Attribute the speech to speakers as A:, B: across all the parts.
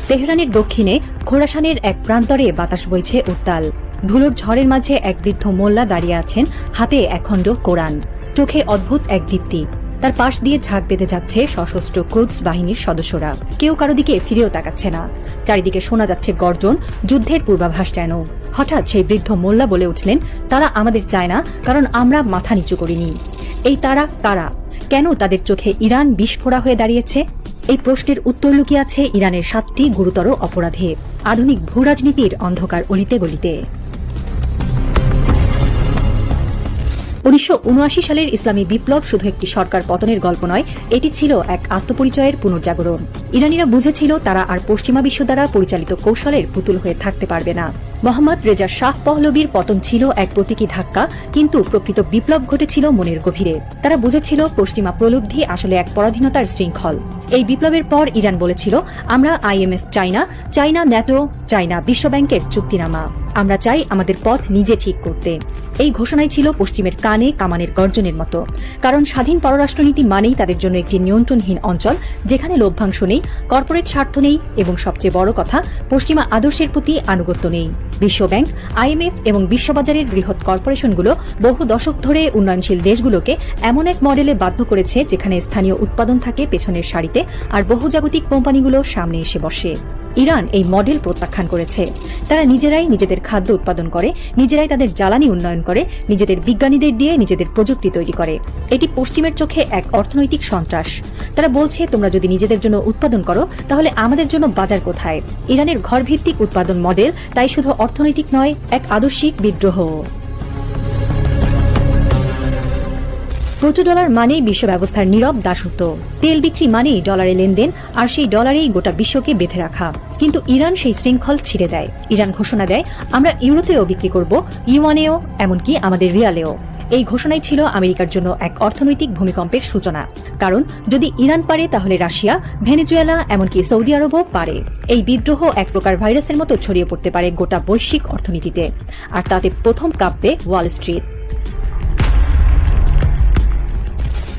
A: তেহরানের দক্ষিণে খোরাসানের এক প্রান্তরে বাতাস বইছে উত্তাল। ধুলোর ঝড়ের মাঝে এক বৃদ্ধ মোল্লা দাঁড়িয়ে আছেন, হাতে একখণ্ড কোরআন, চোখে অদ্ভুত এক দীপ্তি। তার পাশ দিয়ে ঝাঁক বেঁধে যাচ্ছে সশস্ত্র কুদস বাহিনীর সদস্যরা। কেউ কারো দিকে ফিরেও তাকাচ্ছে না। চারিদিকে শোনা যাচ্ছে গর্জন, যুদ্ধের পূর্বাভাস যেন। হঠাৎ সেই বৃদ্ধ মোল্লা বলে উঠলেন, তারা আমাদের চায় না, কারণ আমরা মাথা নিচু করিনি। এই তারা কারা? কেন তাদের চোখে ইরান বিস্ফোরা হয়ে দাঁড়িয়েছে? এই প্রশ্নের উত্তর লুকিয়ে আছে ইরানের 7টি গুরুতর অপরাধে, আধুনিক ভূরাজনীতির অন্ধকার অলিতে গলিতে। 1979 সালের ইসলামী বিপ্লব শুধু একটি সরকার পতনের গল্প নয়, এটি ছিল এক আত্মপরিচয়ের পুনর্জাগরণ। ইরানিরা বুঝেছিল তারা আর পশ্চিমা বিশ্ব দ্বারা পরিচালিত কৌশলের পুতুল হয়ে থাকতে পারবে না। মোহাম্মদ রেজা শাহ পহলবীর পতন ছিল এক প্রতীকী ধাক্কা, কিন্তু প্রকৃত বিপ্লব ঘটেছিল মনের গভীরে। তারা বুঝেছিল পশ্চিমা প্রলব্ধি আসলে এক পরাধীনতার শৃঙ্খল। এই বিপ্লবের পর ইরান বলেছিল, আমরা IMF চাই না, চাই না ন্যাটো, চাই না বিশ্বব্যাংকের চুক্তিনামা, আমরা চাই আমাদের পথ নিজে ঠিক করতে। এই ঘোষণাই ছিল পশ্চিমের কানে কামানের গর্জনের মতো। কারণ স্বাধীন পররাষ্ট্রনীতি মানেই তাদের জন্য একটি নিয়ন্ত্রণহীন অঞ্চল, যেখানে লভ্যাংশ নেই, কর্পোরেট স্বার্থ নেই এবং সবচেয়ে বড় কথা, পশ্চিমা আদর্শের প্রতি আনুগত্য নেই। বিশ্বব্যাংক, IMF এবং বিশ্ববাজারের বৃহৎ কর্পোরেশনগুলো বহু দশক ধরে উন্নয়নশীল দেশগুলোকে এমন এক মডেলে বাধ্য করেছে যেখানে স্থানীয় উৎপাদন থাকে পেছনের সারিতে আর বহুজাগতিক কোম্পানিগুলো সামনে এসে বসে। ইরান এই মডেল প্রত্যাখ্যান করেছে। তারা নিজেরাই নিজেদের খাদ্য উৎপাদন করে, নিজেরাই তাদের জ্বালানি উন্নয়ন করে, নিজেদের বিজ্ঞানীদের দিয়ে নিজেদের প্রযুক্তি তৈরি করে। এটি পশ্চিমের চোখে এক অর্থনৈতিক সন্ত্রাস। তারা বলছে, তোমরা যদি নিজেদের জন্য উৎপাদন করো, তাহলে আমাদের জন্য বাজার কোথায়? ইরানের ঘরভিত্তিক উৎপাদন মডেল তাই শুধু অর্থনৈতিক নয়, এক আদর্শিক বিদ্রোহ। প্রচুর ডলার মানেই বিশ্ব ব্যবস্থার নীরব দাসত্ব। তেল বিক্রি মানেই ডলারে লেনদেন, আর সেই ডলারেই গোটা বিশ্বকে বেঁধে রাখা। কিন্তু ইরান সেই শৃঙ্খল ছিঁড়ে দেয়। ইরান ঘোষণা দেয়, আমরা ইউরোতেও বিক্রি করব, ইউয়ানেও, এমনকি আমাদের রিয়ালেও। এই ঘোষণাই ছিল আমেরিকার জন্য এক অর্থনৈতিক ভূমিকম্পের সূচনা। কারণ যদি ইরান পারে, তাহলে রাশিয়া, ভেনেজুয়েলা, এমনকি সৌদি আরবও পারে। এই বিদ্রোহ এক প্রকার ভাইরাসের মতো ছড়িয়ে পড়তে পারে গোটা বৈশ্বিক অর্থনীতিতে, আর তাতে প্রথম কাঁপবে ওয়াল স্ট্রিট।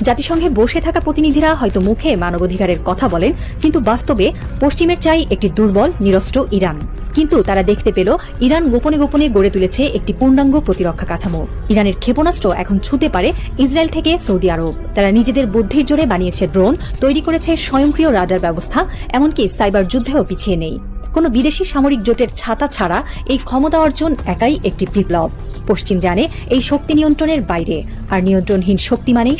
A: জাতিসংঘে বসে থাকা প্রতিনিধিরা হয়তো মুখে মানবাধিকারের কথা বলেন, কিন্তু বাস্তবে পশ্চিমের চাই একটি দুর্বল, নিরস্ত্র ইরান। কিন্তু তারা দেখতে পেল, ইরান গোপনে গোপনে গড়ে তুলেছে একটি পূর্ণাঙ্গ প্রতিরক্ষা কাঠামো। ইরানের ক্ষেপণাস্ত্র এখন ছুঁতে পারে ইসরায়েল থেকে সৌদি আরব। তারা নিজেদের বুদ্ধির জোরে বানিয়েছে ড্রোন, তৈরি করেছে স্বয়ংক্রিয় রাডার ব্যবস্থা, এমনকি সাইবার যুদ্ধেও পিছিয়ে নেই। কোনো বিদেশি সামরিক জোটের ছাতা ছাড়া এই ক্ষমতা অর্জন একাই একটি বিপ্লব। পশ্চিম জানে এই শক্তি নিয়ন্ত্রণের বাইরে, আর নিয়ন্ত্রণহীন শক্তি মানেই